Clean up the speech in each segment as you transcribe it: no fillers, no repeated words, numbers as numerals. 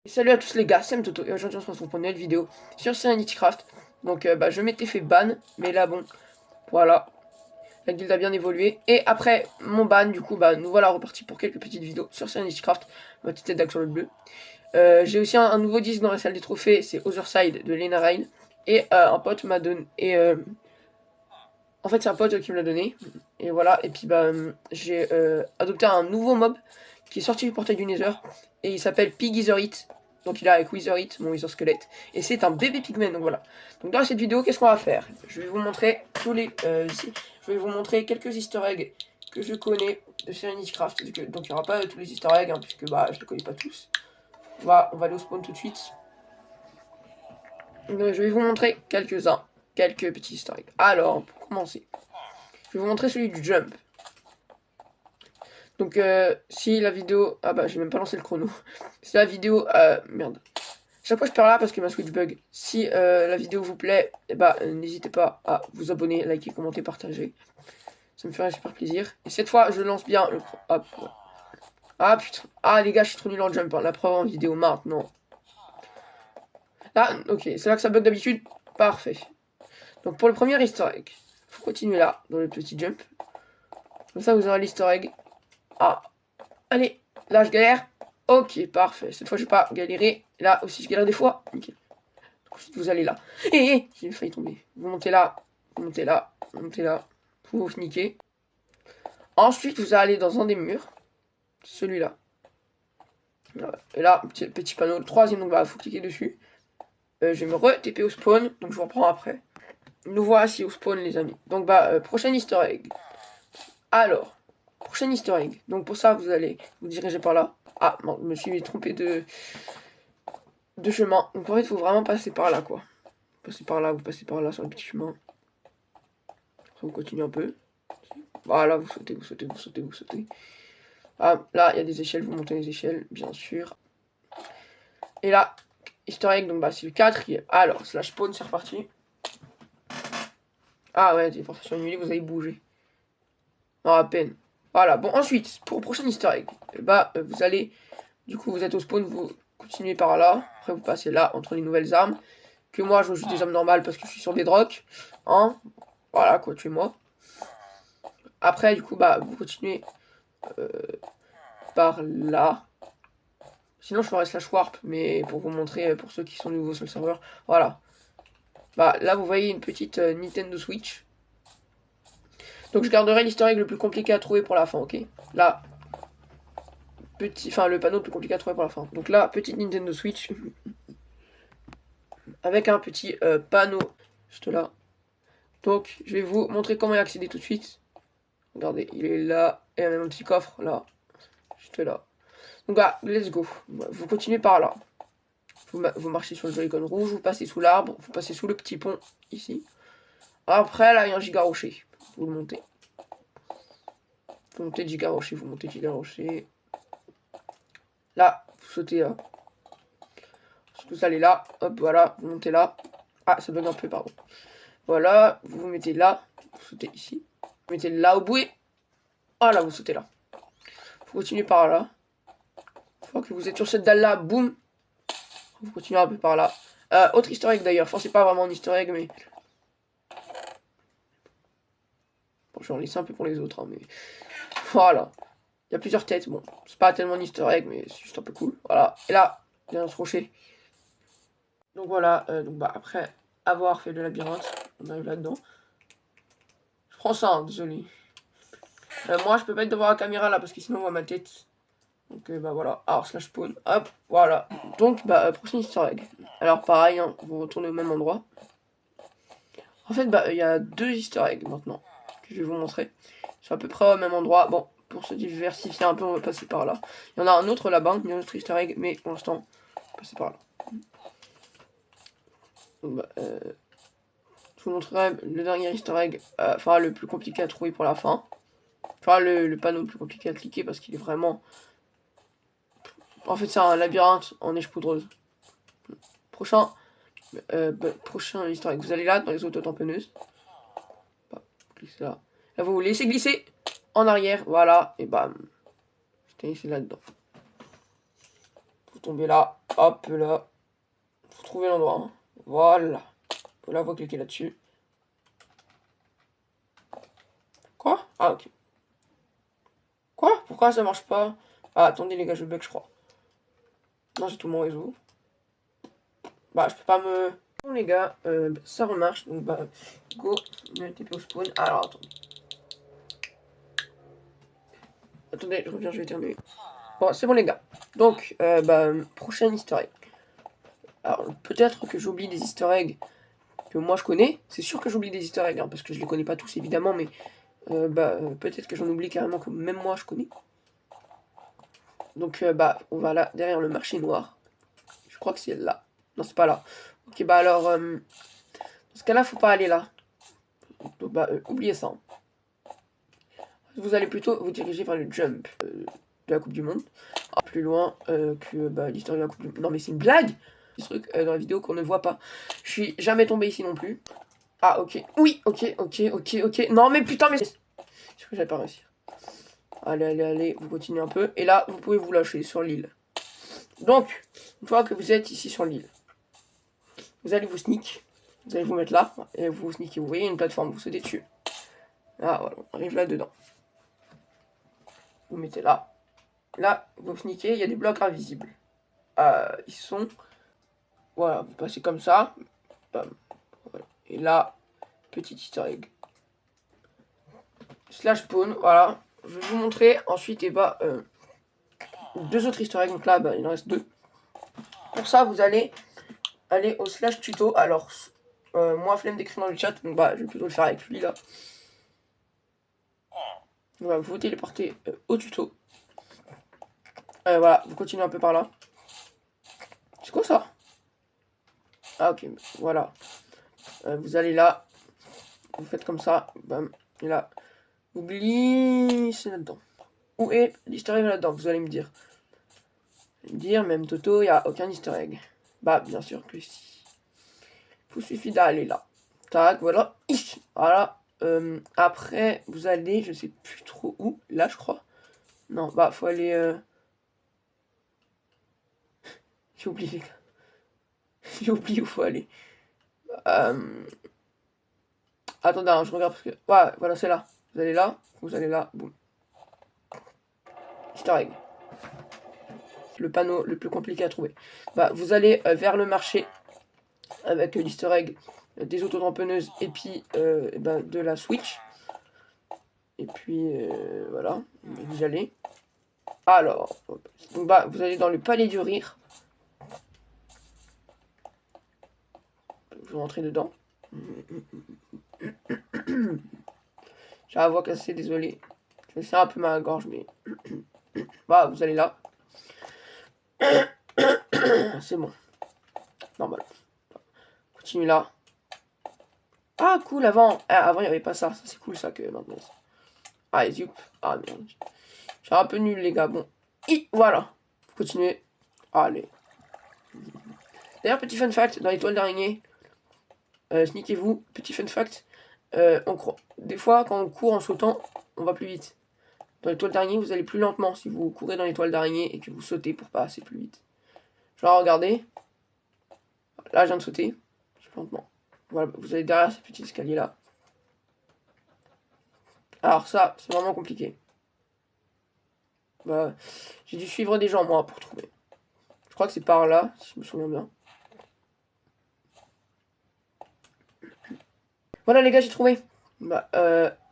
Salut à tous les gars, c'est Mtoto et aujourd'hui on se retrouve pour une nouvelle vidéo sur Serenitycraft. Donc je m'étais fait ban, mais là bon, voilà, la guilde a bien évolué. Et après mon ban, du coup nous voilà repartis pour quelques petites vidéos sur Serenitycraft, ma petite tête sur le bleu. J'ai aussi un nouveau disque dans la salle des trophées, c'est Otherside de Lena Rain. Et un pote m'a donné, en fait c'est un pote qui me l'a donné. Et voilà, et puis j'ai adopté un nouveau mob qui est sorti du portail du Nether. Et il s'appelle Piggytherit. Donc il est avec Witherit, mon Wither squelette. Et c'est un bébé pigman, donc voilà. Donc dans cette vidéo, qu'est-ce qu'on va faire? Je vais vous montrer tous les... je vais vous montrer quelques easter eggs que je connais de Serenitycraft. Donc il n'y aura pas tous les easter eggs, hein, puisque je les connais pas tous. On va aller au spawn tout de suite. Donc, je vais vous montrer quelques-uns. Quelques petits easter eggs. Alors, pour commencer, je vais vous montrer celui du jump. Donc si la vidéo... Ah j'ai même pas lancé le chrono. Si la vidéo... merde. Chaque fois je perds là parce que ma Switch bug. Si la vidéo vous plaît, n'hésitez pas à vous abonner, liker, commenter, partager. Ça me ferait super plaisir. Et cette fois je lance bien le... Hop. Ah putain. Ah les gars, je suis trop nul en jump. Hein. La preuve en vidéo maintenant. Là, ok. C'est là que ça bug d'habitude. Parfait. Donc pour le premier easter egg, faut continuer là, dans le petit jump. Comme ça vous aurez l'easter egg. Ah. Allez. Là je galère. Ok, parfait. Cette fois je vais pas galérer. Là aussi je galère des fois. Nickel. Ensuite vous allez là. J'ai failli tomber. Vous montez là. Vous montez là. Vous montez là. Vous niquez. Ensuite vous allez dans un des murs. Celui-là. Et là, petit panneau. Le troisième, donc faut cliquer dessus. Je vais me re-TP au spawn. Donc je vous reprends après. Nous voici au spawn les amis. Donc prochain easter egg. Alors. Prochain easter egg. Donc pour ça vous allez vous diriger par là. Ah non, je me suis trompé de chemin. Donc en fait, il faut vraiment passer par là, quoi. Vous passez par là sur le petit chemin. Après, vous continuez un peu. Voilà, vous sautez, vous sautez, vous sautez, vous sautez. Ah, là, il y a des échelles, vous montez les échelles, bien sûr. Et là, easter egg, donc c'est le 4e. Alors, slash spawn, c'est reparti. Ah ouais, téléportation annulée, vous avez bougé. Non, à peine. Voilà, bon, ensuite, pour le prochain easter egg, vous allez, du coup, vous êtes au spawn, vous continuez par là. Après, vous passez là, entre les nouvelles armes. Que moi, je joue des armes normales parce que je suis sur des drocs. Hein. Voilà, quoi, tuez-moi. Après, du coup, vous continuez par là. Sinon, je ferai slash warp, mais pour vous montrer, pour ceux qui sont nouveaux sur le serveur. Voilà. Là, vous voyez une petite Nintendo Switch. Donc, je garderai l'historique le plus compliqué à trouver pour la fin, ok? Là, le panneau le plus compliqué à trouver pour la fin. Donc là, petite Nintendo Switch. Avec un petit panneau juste là. Donc, je vais vous montrer comment y accéder tout de suite. Regardez, il est là. Et il y a même un petit coffre là. Juste là. Donc let's go. Vous continuez par là. Vous marchez sur le Joy-Con rouge, vous passez sous l'arbre, vous passez sous le petit pont, ici. Après, là, il y a un giga rocher. Vous le montez. Vous montez le giga rocher, vous montez le giga rocher. Là, vous sautez là. Vous allez là, hop, voilà, vous montez là. Ah, ça bug un peu, pardon. Voilà, vous vous mettez là, vous sautez ici. Vous mettez là au bout. Ah là, vous sautez là. Vous continuez par là. Une fois que vous êtes sur cette dalle là, boum. Vous continuez un peu par là. Autre easter egg d'ailleurs. Enfin, c'est pas vraiment un easter egg, mais. Bon, j'en laisse un peu pour les autres, hein, mais. Voilà. Il y a plusieurs têtes. Bon, c'est pas tellement un easter egg, mais c'est juste un peu cool. Voilà. Et là, il y a un rocher. Donc voilà. Après avoir fait le labyrinthe, on arrive là-dedans. Je prends ça, hein, désolé. Moi, je peux pas être devant la caméra là parce que sinon on voit ma tête. Donc voilà. Alors, slash spawn. Hop, voilà. Donc, prochain easter egg. Alors, pareil, hein, vous retournez au même endroit. En fait, il y a 2 easter eggs maintenant que je vais vous montrer. Ils sont à peu près au même endroit. Bon, pour se diversifier un peu, on va passer par là. Il y en a un autre là-bas, il y a un autre easter egg, mais pour l'instant, on va passer par là. Donc, je vous montrerai le dernier easter egg, enfin le plus compliqué à trouver pour la fin. Enfin, le panneau le plus compliqué à cliquer parce qu'il est vraiment... En fait, c'est un labyrinthe en neige poudreuse. Prochain easter egg. Vous allez là, dans les auto-tamponneuses. Glissez là. Là, vous vous laissez glisser en arrière. Voilà. Et bam. C'est là-dedans. Vous tombez là. Hop là. Faut trouver l'endroit. Hein. Voilà. Là, vous cliquez là-dessus. Quoi? Ah, ok. Quoi? Pourquoi ça marche pas? Ah, attendez, les gars, je bug, je crois. Non, j'ai tout mon réseau. Bah, je peux pas me... Bon, les gars, ça remarche. Donc, bah, go, TP au spawn. Alors, attendez. Attendez, je reviens, je vais terminer. Bon, c'est bon, les gars. Donc, bah, prochain easter egg. Alors, peut-être que j'oublie des easter eggs que moi je connais. C'est sûr que j'oublie des easter eggs, hein, parce que je les connais pas tous, évidemment, mais peut-être que j'en oublie carrément que même moi je connais. Donc, bah, on va là, derrière le marché noir. Je crois que c'est là. Non, c'est pas là. Ok, bah alors, dans ce cas-là, faut pas aller là. Donc, bah, oubliez ça. Hein. Vous allez plutôt vous diriger vers le jump de la Coupe du Monde. Plus loin que bah, l'histoire de la Coupe du Monde. Non, mais c'est une blague! Ce truc dans la vidéo qu'on ne voit pas. Je suis jamais tombé ici non plus. Ah, ok. Oui, ok. Non, mais putain, mais... Je crois que j'allais pas réussir. Allez, vous continuez un peu. Et là, vous pouvez vous lâcher sur l'île. Donc, une fois que vous êtes ici sur l'île, vous allez vous sneak. Vous allez vous mettre là. Et vous sneakez. Vous voyez une plateforme, vous sautez dessus. Ah, voilà, on arrive là-dedans. Vous mettez là. Là, vous sneakez, il y a des blocs invisibles. Ils sont... Voilà, vous passez comme ça. Bam. Voilà. Et là, petit easter egg. Slash spawn, voilà. Je vais vous montrer ensuite, et bah, deux autres easter eggs. Donc là, bah, il en reste deux. Pour ça, vous allez aller au slash tuto. Alors, moi, flemme d'écrire dans le chat, donc bah, je vais plutôt le faire avec lui là. Voilà, vous vous téléportez au tuto. Voilà, vous continuez un peu par là. C'est quoi ça? Ah, ok, voilà. Vous allez là. Vous faites comme ça. Bam. Et là, vous glissez là-dedans. Où est l'easter egg là-dedans? Vous allez me dire. Même Toto, il n'y a aucun easter egg. Bah, bien sûr que si. Il vous suffit d'aller là. Tac, voilà. Voilà. Après, vous allez, je sais plus trop où. Là, je crois. Non, bah, faut aller... J'ai oublié, les gars. J'ai oublié où faut aller. Attendez, hein, je regarde parce que... Ouais, voilà, c'est là. Vous allez là, boum. Easter egg. Le panneau le plus compliqué à trouver. Bah, vous allez vers le marché avec l'easter egg des autotamponneuses et puis bah, de la Switch. Et puis voilà, vous y allez. Alors, donc, bah, vous allez dans le palais du rire. Vous rentrez dedans. J'ai la voix cassée, désolé. Je me sers un peu ma gorge, mais... Bah, vous allez là. C'est bon. Normal. Continue là. Ah, cool, avant. Avant, il n'y avait pas ça. Ça, c'est cool, ça, que maintenant. Ah, et youp. Ah, merde. Je suis un peu nul, les gars. Bon. Voilà. Continuez. Allez. D'ailleurs, petit fun fact, dans l'étoile d'araignée, sneakez-vous. Petit fun fact, des fois, quand on court en sautant, on va plus vite. Dans l'étoile d'araignée, vous allez plus lentement si vous courez dans l'étoile d'araignée et que vous sautez pour passer plus vite. Genre, regardez. Là, je viens de sauter. Je suis lentement. Voilà, vous allez derrière ce petit escalier là. Alors ça, c'est vraiment compliqué. Bah, j'ai dû suivre des gens, moi, pour trouver. Je crois que c'est par là, si je me souviens bien. Voilà, les gars, j'ai trouvé. Bah,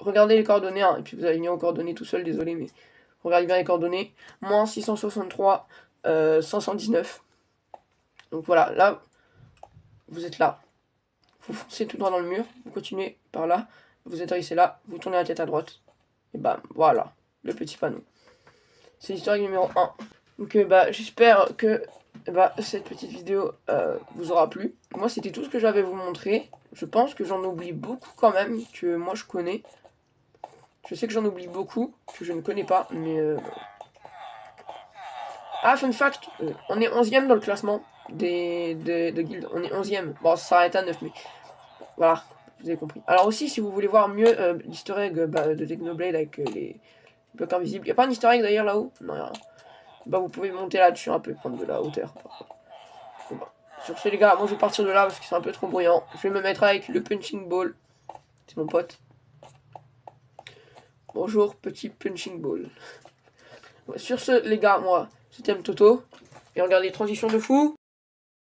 regardez les coordonnées, hein, et puis vous allez venir aux coordonnées tout seul, désolé, mais regardez bien les coordonnées. Moins 663, 519. Donc voilà, là, vous êtes là. Vous foncez tout droit dans le mur, vous continuez par là, vous atterrissez là, vous tournez la tête à droite. Et bam, voilà, le petit panneau. C'est l'histoire numéro 1. Donc bah, j'espère que bah, cette petite vidéo vous aura plu. Moi, c'était tout ce que j'avais à vous montrer. Je pense que j'en oublie beaucoup quand même, que moi je connais. Je sais que j'en oublie beaucoup, que je ne connais pas, mais... Ah, fun fact, on est 11ème dans le classement de guildes. On est 11ème. Bon, ça s'arrête à 9, mais... Voilà, vous avez compris. Alors aussi, si vous voulez voir mieux l'easter egg de Technoblade avec les blocs invisibles. Il n'y a pas un easter egg d'ailleurs là-haut? Non, il n'y a rien. Bah, vous pouvez monter là-dessus un peu, prendre de la hauteur. Sur ce les gars, moi je vais partir de là parce que c'est un peu trop bruyant. Je vais me mettre avec le punching ball. C'est mon pote. Bonjour petit punching ball. Ouais, sur ce les gars, moi c'était Toto. Et regardez, transition de fou.